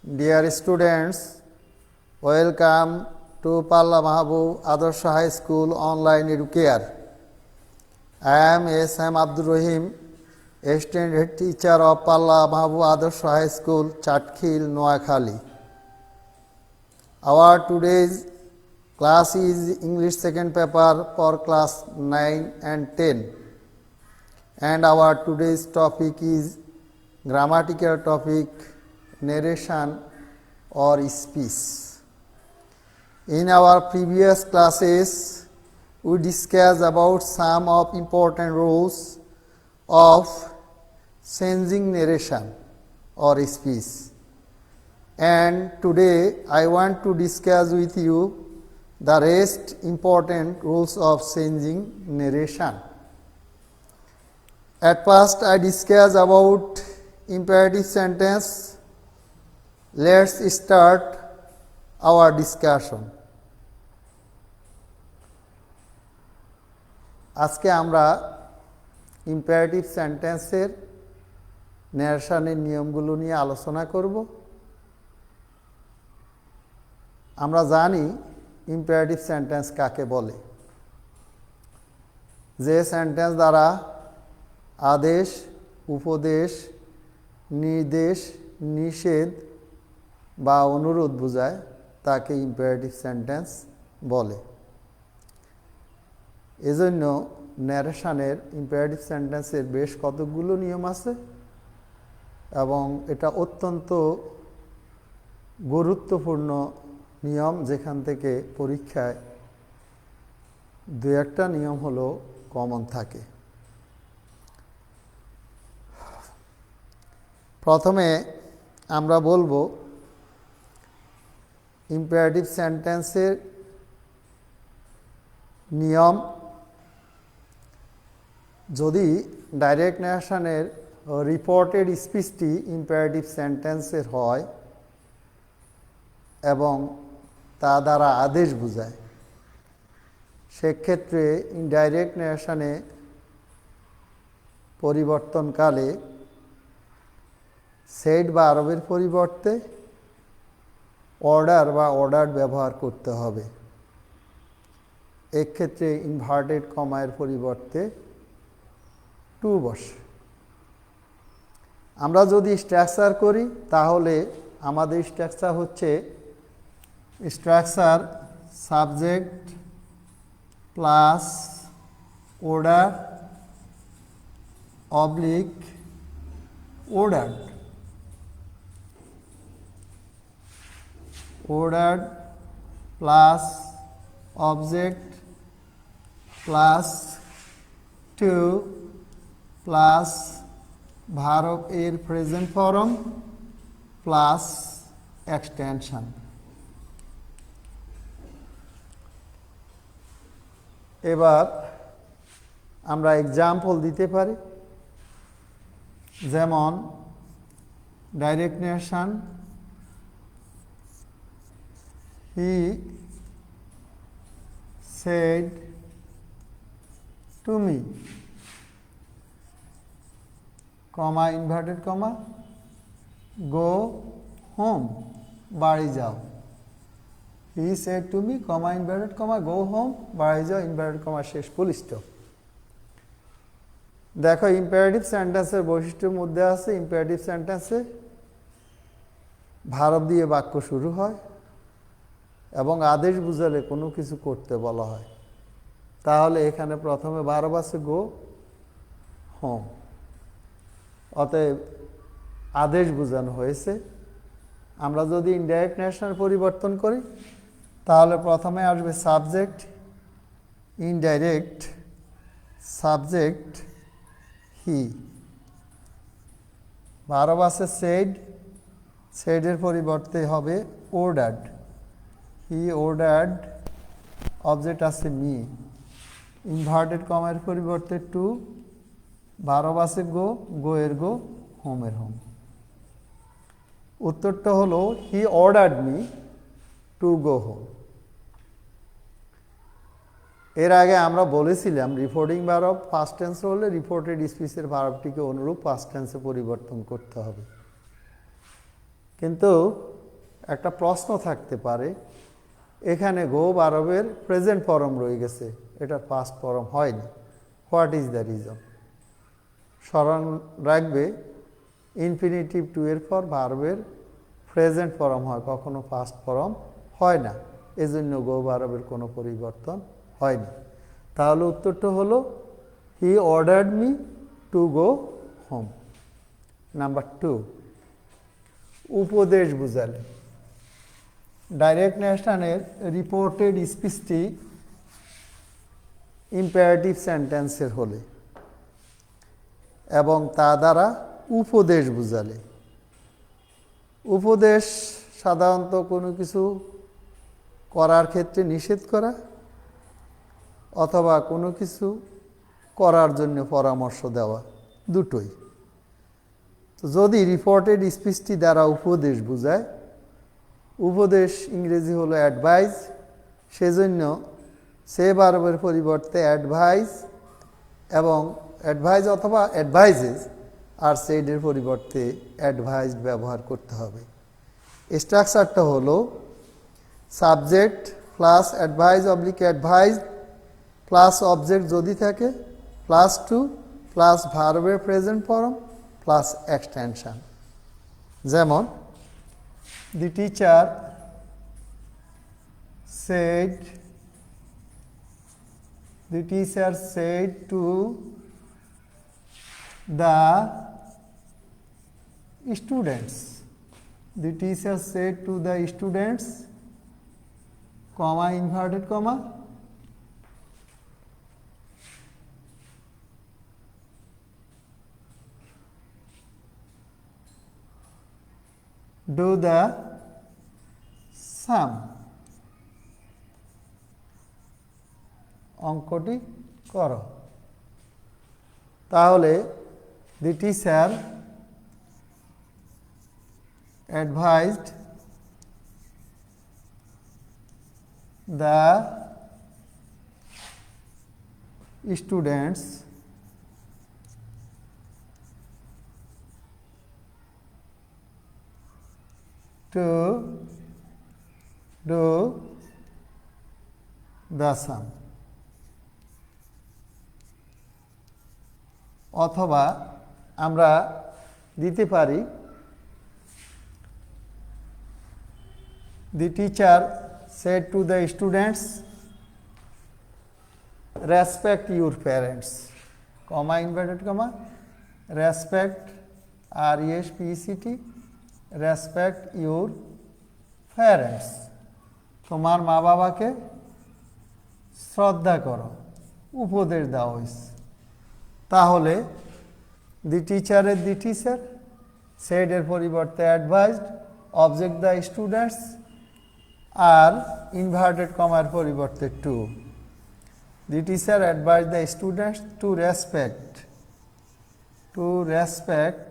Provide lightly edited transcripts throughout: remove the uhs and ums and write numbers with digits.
Dear students, welcome to Palla Mahabub Adarsha High School Online Educare. I am S.M. Abdul Rahim, Assistant Head Teacher of Palla Mahabub Adarsha High School, Chatkhil, Noakhali. Our today's class is English second paper for class 9 and 10. And our today's topic is grammatical topic, narration or speech. In our previous classes, we discussed about some of important rules of changing narration or speech. And today I want to discuss with you the rest important rules of changing narration. At first I discussed about imperative sentence. Let's start our discussion. আজকে আমরা imperative সেন্টেন্সের ন্যারেশনের নিয়মগুলো নিয়ে আলোচনা করব। আমরা জানি imperative sentence কাকে বলে। যে সেন্টেন্স দ্বারা আদেশ, উপদেশ, নির্দেশ, নিষেধ বা অনুরোধ বোঝায় তাকে ইম্পারেটিভ সেন্টেন্স বলে। এজন্য ন্যারেশনের ইম্পারেটিভ সেন্টেন্সের বেশ কতগুলো নিয়ম আছে এবং এটা অত্যন্ত গুরুত্বপূর্ণ নিয়ম, যেখান থেকে পরীক্ষায় দু একটা নিয়ম হলো কমন থাকে। প্রথমে আমরা বলবো ইম্পারেটিভ সেন্টেন্সের নিয়ম। যদি ডাইরেক্ট ন্যারেশনের রিপোর্টেড স্পিচটি ইম্পারেটিভ সেন্টেন্সের হয় এবং তা দ্বারা আদেশ বোঝায়, সেক্ষেত্রে ইনডাইরেক্ট ন্যারেশনে পরিবর্তনকালে সেড বা আরবের পরিবর্তে অর্ডার বা অর্ডার ব্যবহার করতে হবে। এক্ষেত্রে ইনভার্টেড কমায়ের পরিবর্তে টু বসে। আমরা যদি স্ট্রাকচার করি তাহলে আমাদের স্ট্রাকচার হচ্ছে structure subject plus order oblique ordered, ordered plus object plus to plus verb এর present form plus extension. এবার আমরা এক্সাম্পল দিতে পারি, যেমন direct narration he said to me, comma inverted comma go home, বাড়ি যাও। হি said to me comma inverted comma go home, বাড়ি যাও, ইনভার্টেড কমা শেষ, ফুল স্টপ। দেখো ইম্পারেটিভ সেন্টেন্সের বৈশিষ্ট্যের মধ্যে আছে ইম্পারেটিভ সেন্টেন্সে ভার্ব দিয়ে বাক্য শুরু হয় এবং আদেশ বুঝালে কোনো কিছু করতে বলা হয়। তাহলে এখানে প্রথমে ভার্ব আছে গো হোম, অতএব আদেশ বোঝানো হয়েছে। আমরা যদি ইনডাইরেক্ট ন্যারেশনের পরিবর্তন করি তাহলে প্রথমে আসবে সাবজেক্ট, ইনডাইরেক্ট সাবজেক্ট হি, ভার্ব আছে সেড, সেডের পরিবর্তে হবে অর্ডার্ড, হি অর্ডার্ড, অবজেক্ট আছে মি, ইনভার্টেড কমার পরিবর্তে টু, ভার্ব আছে গো, গো এর গো, হোমের হোম। উত্তরটা হলো he ordered me to go home. এর আগে আমরা বলেছিলাম রিপোর্টিং ভার্ব পাস্ট টেন্স হলে রিপোর্টেড স্পিচের ভার্বটিকে অনুরূপ পাস্ট টেন্সে পরিবর্তন করতে হবে। কিন্তু একটা প্রশ্ন থাকতে পারে, এখানে গো ভার্বের প্রেজেন্ট ফর্ম রয়ে গেছে, এটা পাস্ট ফর্ম হয়নি, হোয়াট ইজ দ্য রিজন? স্মরণ রাখবে ইনফিনিটিভ টু এর পর ভার্বের প্রেজেন্ট ফর্ম হয়, কখনো পাস্ট ফর্ম হয় না, এজন্য গো ভার্বের কোনো পরিবর্তন হয়নি। তাহলে উত্তরটা হলো he ordered me to go home. Number 2, উপদেশ বুঝালে। ডাইরেক্ট নেশনের রিপোর্টেড স্পিচটি ইম্পারেটিভ সেন্টেন্সের হলে এবং তা দ্বারা উপদেশ বুঝালে। উপদেশ সাধারণত কোনো কিছু করার ক্ষেত্রে নিষেধ করা অথবা কোনো কিছু করার জন্য পরামর্শ দেওয়া, দুটোই। তো যদি রিপোর্টেড স্পিচটি দ্বারা উপদেশ বুঝায়, উপদেশ ইংরেজি হলো অ্যাডভাইস, সেজন্য সে ভার্বের পরিবর্তে অ্যাডভাইস এবং অ্যাডভাইস অথবা অ্যাডভাইজেস আর সেইডের পরিবর্তে অ্যাডভাইসড ব্যবহার করতে হবে। স্ট্রাকচারটা হলো subject plus advice oblique advice plus object যদি থাকে প্লাস 2 প্লাস ভার্বের প্রেজেন্ট ফর্ম প্লাস এক্সটেনশন। যেমন the teacher said to the students, the teacher said to the students, comma inverted comma, do the sum, অঙ্কটি করো। তাহলে the teacher advised the students to do the sum। অথবা আমরা দিতে পারি the teacher said to the students, respect your parents, comma inverted comma, respect RESPECT, respect your parents, তোমার মা বাবাকে শ্রদ্ধা করো, উপদেশ দেওয়া হয়েছে। তাহলে দি টিচারের দি টিচার, সেডের পরিবর্তে অ্যাডভাইসড, অবজেক্ট দ্য স্টুডেন্টস আর ইনভার্টেড কমার পরিবর্তে to. The teacher advise the students to respect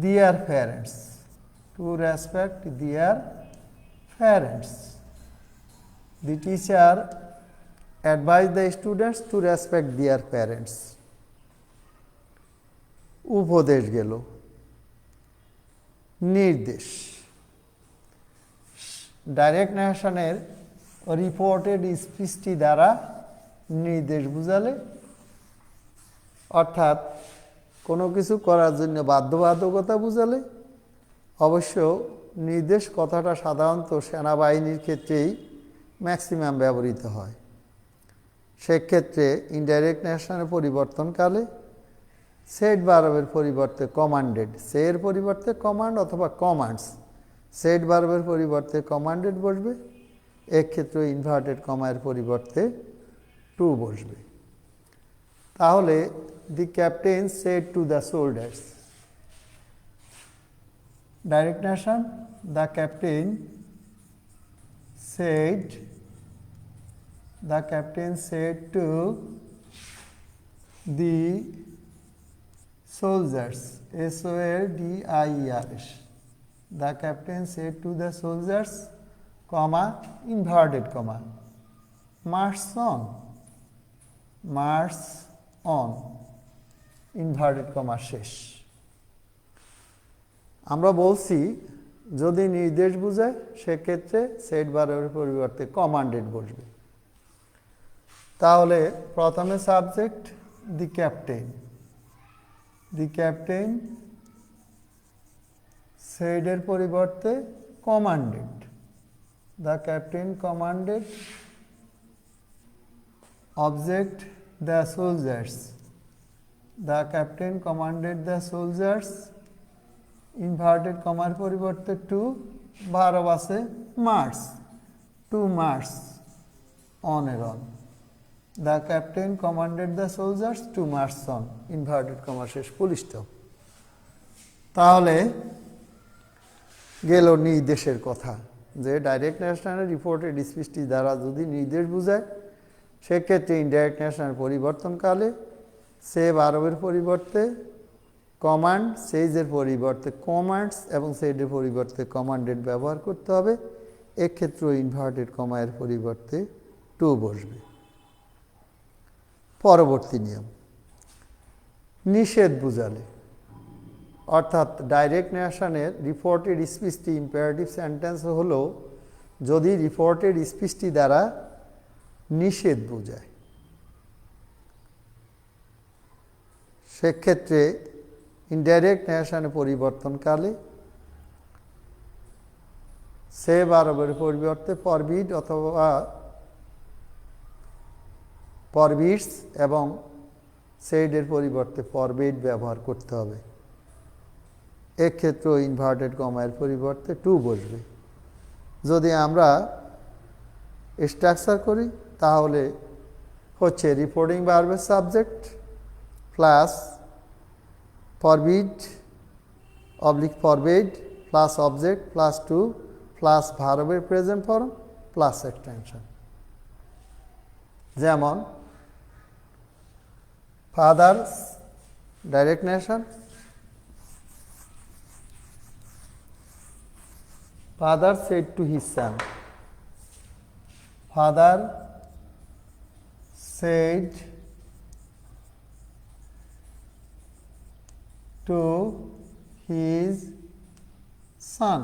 their parents, to respect their parents. The teacher advised the students to respect their parents. উপদেশ গেল। নির্দেশ, ডাইরেক্ট নেশনের রিপোর্টেড স্পিচটি দ্বারা নির্দেশ বুঝালে, অর্থাৎ কোনো কিছু করার জন্য বাধ্যবাধকতা বুঝালে। অবশ্য নির্দেশ কথাটা সাধারণত সেনাবাহিনীর ক্ষেত্রেই ম্যাক্সিমাম ব্যবহৃত হয়। সেক্ষেত্রে ইনডাইরেক্ট নেশনের পরিবর্তনকালে সেড ভার্বের পরিবর্তে কমান্ডেড, সের পরিবর্তে কমান্ড অথবা কমান্ডস, সেড ভার্বের পরিবর্তে কমান্ডেড বসবে, এক্ষেত্রে ইনভার্টেড কমার পরিবর্তে টু বসবে। তাহলে the captain said to the soldiers, direct nation, the captain said to the soldiers, SOLDIERS, the captain said to the soldiers, comma inverted comma, march on, inverted comma শেষ। আমরা বলছি যদি নির্দেশ বোঝায় সেক্ষেত্রে সেট ভার্বের পরিবর্তে কমান্ডেড বসবে। তাহলে প্রথমে subject the captain, the captain সেডের পরিবর্তে commanded, the captain commanded. Object the soldiers, the captain commanded the soldiers, inverted কমার পরিবর্তে টু, ভার্ব আছে মার্চ, টু মার্চ অন এর on. The captain commanded the soldiers to march on, inverted comma শেষ full stop. তাহলে গেল নির্দেশের কথা, যে ডাইরেক্ট ন্যাশনাল রিপোর্টেড স্পিচটি দ্বারা যদি নির্দেশ বোঝায় সেক্ষেত্রে ইনডাইরেক্ট ন্যাশনাল পরিবর্তনকালে সে ভার্বের পরিবর্তে কমান্ড, সেইজের পরিবর্তে কমান্ডস এবং সেইডের পরিবর্তে কমান্ডেড ব্যবহার করতে হবে। এক্ষেত্রে ইনভার্টেড কমায়ের পরিবর্তে টু বসবে। পরবর্তী নিয়ম, নিষেধ বুঝালে, অর্থাৎ ডাইরেক্ট ন্যাশনের রিপোর্টেড স্পিচটি ইম্পারেটিভ সেন্টেন্স হলো যদি রিপোর্টেড স্পিচটি দ্বারা নিষেধ বোঝায়, সেক্ষেত্রে ইনডাইরেক্ট ন্যাশনে পরিবর্তনকালে সে ভার্বের পরিবর্তে ফরবিড অথবা ফরবিডস এবং সেইডের পরিবর্তে ফরবিড ব্যবহার করতে হবে। এক্ষেত্রে ইনভার্টেড কমায়ের পরিবর্তে টু বসবে। যদি আমরা স্ট্রাকচার করি তাহলে হচ্ছে রিপোর্টিং ভার্বের subject plus forbid oblique forbid plus object plus to plus ভার্বের প্রেজেন্ট ফর্ম প্লাস এক্সটেনশন। যেমন father's direct narration, father said to his son, father said to his son,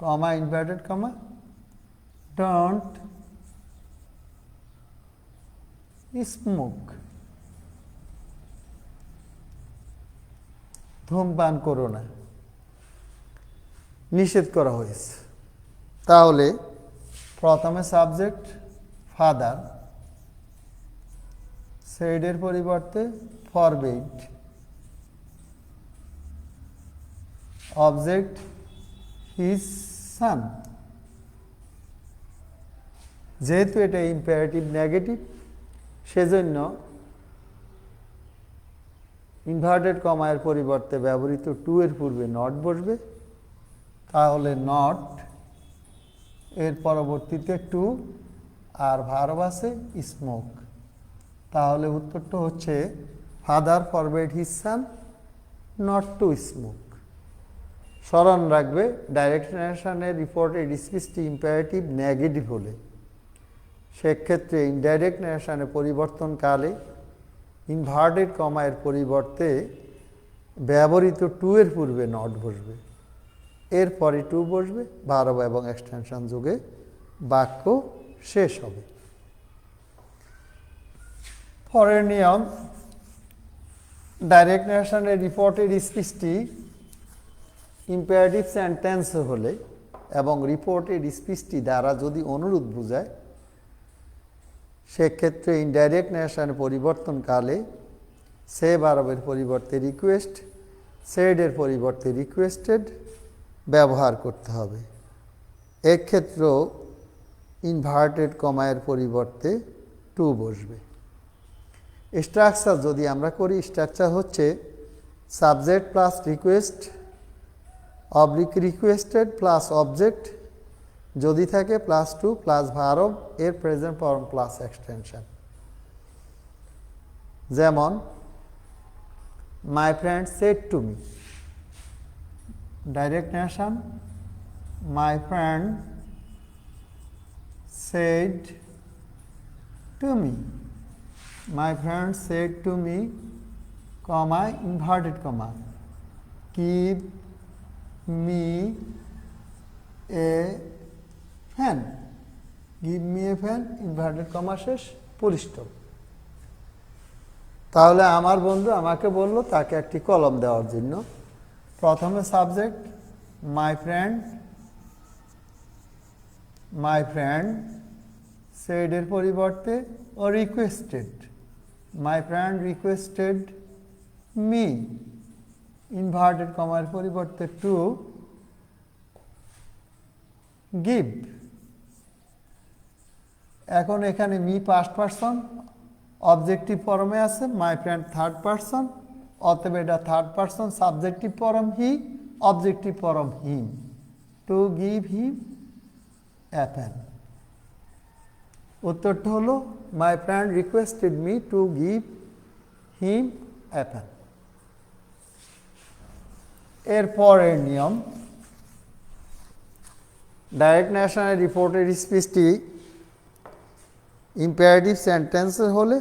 comma inverted comma, don't smoke, ধূমপান করো না, নিষেধ করা হয়েছে। তাহলে প্রথমে সাবজেক্ট ফাদার, সেইডের পরিবর্তে ফরবিড, অবজেক্ট হিজ সান। যেহেতু এটা ইম্পারেটিভ নেগেটিভ সেজন্য ইনভার্টেড কমায়ের পরিবর্তে ব্যবহৃত টু এর পূর্বে নট বসবে। তাহলে নট এর পরবর্তীতে টু আর ভার্ব আছে স্মোক। তাহলে উত্তরটা হচ্ছে father forbid his son not to smoke. স্মরণ রাখবে ডাইরেক্ট ন্যাশনের রিপোর্টেড স্পিচটি ইম্পারেটিভ নেগেটিভ হলে সেক্ষেত্রে ইনডাইরেক্ট ন্যাশনে পরিবর্তনকালে ইনভার্টেড কমায়ের পরিবর্তে ব্যবহৃত টু এর পূর্বে নট বসবে, এরপরে টু বসবে, ভার্ব এবং এক্সটেনশন যোগে বাক্য শেষ হবে। পরের নিয়ম, ডাইরেক্ট ন্যাশনের রিপোর্টেড স্পিচটি ইম্পারেটিভ সেন্টেন্স হলে এবং রিপোর্টেড স্পিচটি দ্বারা যদি অনুরোধ বোঝায় সেক্ষেত্রে ইনডাইরেক্ট ন্যাশন পরিবর্তনকালে সে ভার্বের পরিবর্তে রিকোয়েস্ট, সেডের পরিবর্তে রিকোয়েস্টেড ব্যবহার করতে হবে। এক্ষেত্রেও ইনভার্টেড কমায়ের পরিবর্তে টু বসবে। স্ট্রাকচার যদি আমরা করি, স্ট্রাকচার হচ্ছে subject plus request oblique requested plus object যদি থাকে প্লাস টু প্লাস ভার্ব এর প্রেজেন্ট ফর্ম প্লাস এক্সটেনশন। যেমন my friend shed to me, direct nation my friend shed to me, my friend shed to me, comma inverted comma, keep me a fan, give me a fan, inverted comma শেষ, full stop. তাহলে আমার বন্ধু আমাকে বলল তাকে একটি কলম দেওয়ার জন্য। প্রথমে সাবজেক্ট মাই ফ্রেন্ড সেড এর পরিবর্তে ও requested, my friend requested me, inverted কমার পরিবর্তে টু গিভ। এখন এখানে মি ফার্স্ট পারসন, অবজেক্টিভ ফর্মে আছে, মাই ফ্রেন্ড থার্ড পারসন, অতএব এটা third person, subjective form he, objective form him, to give him a pen. উত্তরটা হলো my friend requested me to give him a pen. এরপরের নিয়ম, ডাইরেক্ট ন্যাশনাল রিপোর্টের স্পিচটি imperative সেন্টেন্সের হলে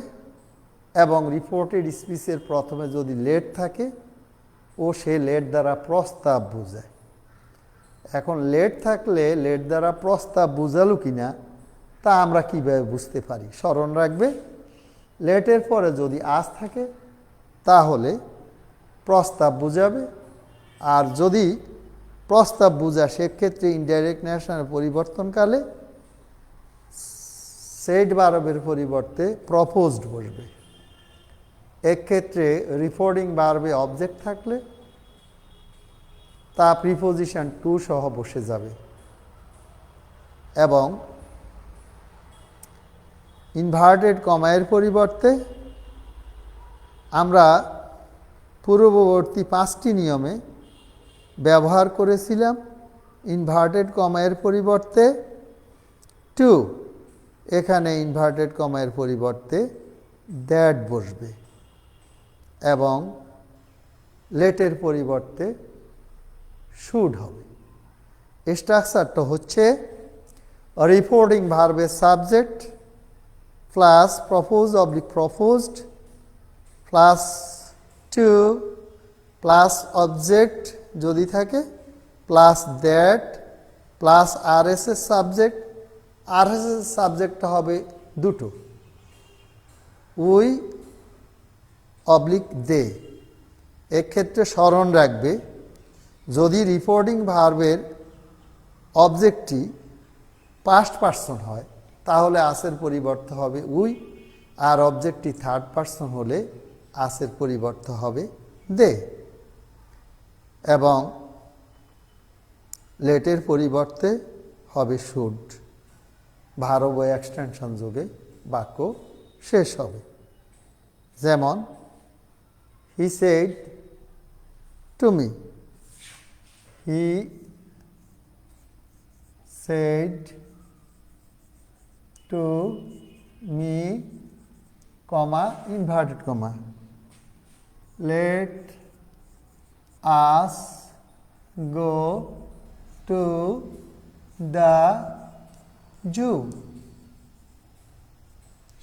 এবং রিপোর্টেড স্পিচের প্রথমে যদি লেট থাকে ও সে লেট দ্বারা প্রস্তাব বোঝায়। এখন লেট থাকলে লেট দ্বারা প্রস্তাব বোঝালো কিনা তা আমরা কিভাবে বুঝতে পারি? স্মরণ রাখবে, লেটের পরে যদি আজ থাকে তাহলে প্রস্তাব বোঝাবে, আর যদি প্রস্তাব বোঝা সেক্ষেত্রে ইনডাইরেক্ট ন্যাশনাল পরিবর্তনকালে সেড ভার্বের পরিবর্তে প্রপোজড বসবে। এক্ষেত্রে রিপোর্টিং ভার্বে অবজেক্ট থাকলে তা প্রিপোজিশন টু সহ বসে যাবে এবং ইনভার্টেড কমায়ের পরিবর্তে আমরা পূর্ববর্তী 5টি নিয়মে ব্যবহার করেছিলাম ইনভার্টেড কমায়ের পরিবর্তে টু, এখানে ইনভার্টেড কমায়ের পরিবর্তে দ্যাট বসবে এবং লেটের পরিবর্তে শুড হবে। স্ট্রাকচারটা হচ্ছে রিপোর্টিং ভার্বের subject plus propose oblique proposed plus to plus object যদি থাকে plus that plus R S এর সাবজেক্ট, আর এস এর সাবজেক্টটা হবে দুটো, উই অবলিক দে। এক্ষেত্রে স্মরণ রাখবে, যদি রিপোর্টিং ভার্বের অবজেক্টটি পাস্ট পারসন হয় তাহলে আসের পরিবর্তে হবে উই, আর অবজেক্টটি থার্ড পারসন হলে আসের পরিবর্তে হবে দে এবং লেটের পরিবর্তে হবে শুড। ভার্ব ও এক্সটেনশন যোগে বাক্য শেষ হবে। যেমন he said to me, he said to me, comma inverted comma, let us go to the zoo.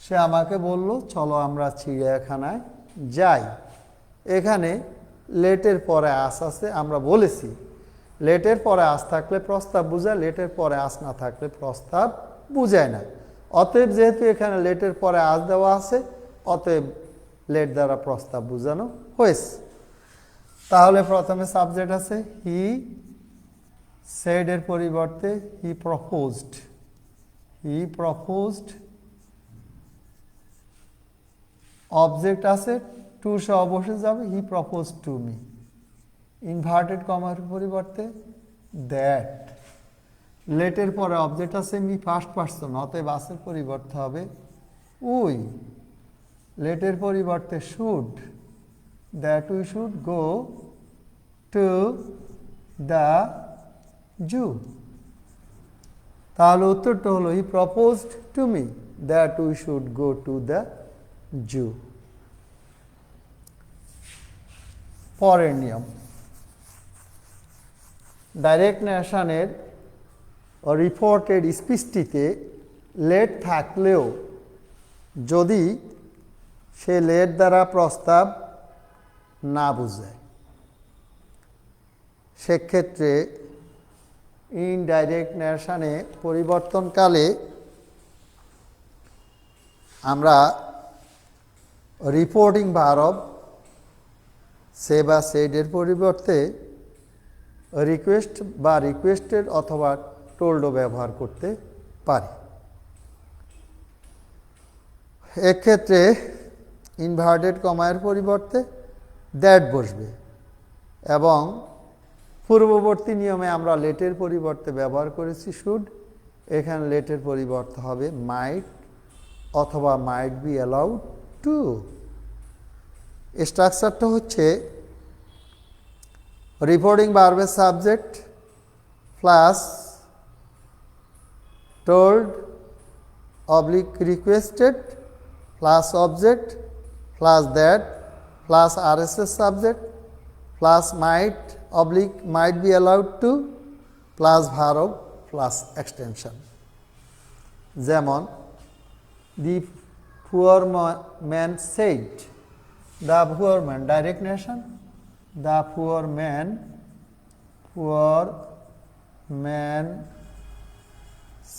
সে আমাকে বলল চলো আমরা চিড়িয়াখানায় যাই। এখানে লেটের পরে আস আছে, আমরা বলেছি লেটের পরে আস থাকলে প্রস্তাব বুঝায়, লেটের পরে আস না থাকলে প্রস্তাব বুঝায় না। অতএব যেহেতু এখানে লেটের পরে আস দেওয়া আছে, অতএব লেট দ্বারা প্রস্তাব বোঝানো হয়েছে। তাহলে প্রথমে সাবজেক্ট আছে হি সেড এর পরিবর্তে he proposed, he proposed. Object আছে টু সহ বসে যাবে, হি প্রপোজ টু মি, ইনভার্টেড কমার পরিবর্তে দ্যাট। লেটের পরে অবজেক্ট আছে মি ফার্স্ট পারসন, অতএব আসের পরিবর্তে হবে উই। লেটের পরিবর্তে should, that we should go to the zoo. তাহলে উত্তরটা হলো he proposed to me that we should go to the zoo. পরের নিয়ম, ডাইরেক্ট ন্যাশনের রিপোর্টেড স্পিচটিতে লেট থাকলেও যদি সে লেট দ্বারা প্রস্তাব না বুঝায় সেক্ষেত্রে ইনডাইরেক্ট ন্যারেশনে পরিবর্তনকালে আমরা রিপোর্টিং ভার্ব সে বা সেডের পরিবর্তে রিকোয়েস্ট বা রিকোয়েস্টেড অথবা টোল্ডও ব্যবহার করতে পারি। এক্ষেত্রে ইনভার্টেড কমায়ের পরিবর্তে দ্যাট বসবে এবং পূর্ববর্তী নিয়মে আমরা লেটের পরিবর্তে ব্যবহার করেছি শুড, এখানে লেটের পরিবর্তে হবে মাইট অথবা মাইট বি অ্যালাউড টু। স্ট্রাকচারটা হচ্ছে রিপোর্টিং ভার্বের subject plus told oblique requested plus object plus that plus RSS subject plus might oblique might be allowed to plus verb plus extension. যেমন the poor man said, the poor man direct narration, the poor man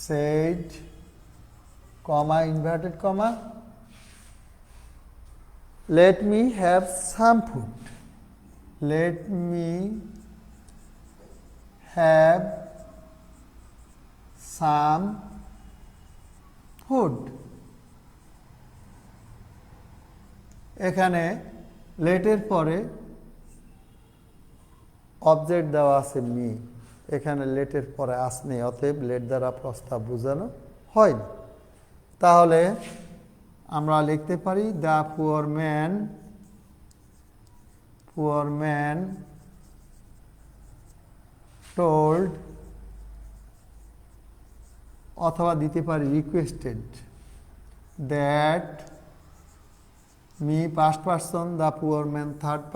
said, comma, inverted comma, let me have some food, let me have some food। এখানে লেটের পরে object দেওয়া আছে me, এখানে লেটের পরে আসনে, অতএব late দ্বারা প্রস্তাব বোঝানো হয়নি। তাহলে আমরা লিখতে পারি দ্য পুয়ার ম্যান টোল্ড, অথবা দিতে পারি requested that me past person, the poor man third person.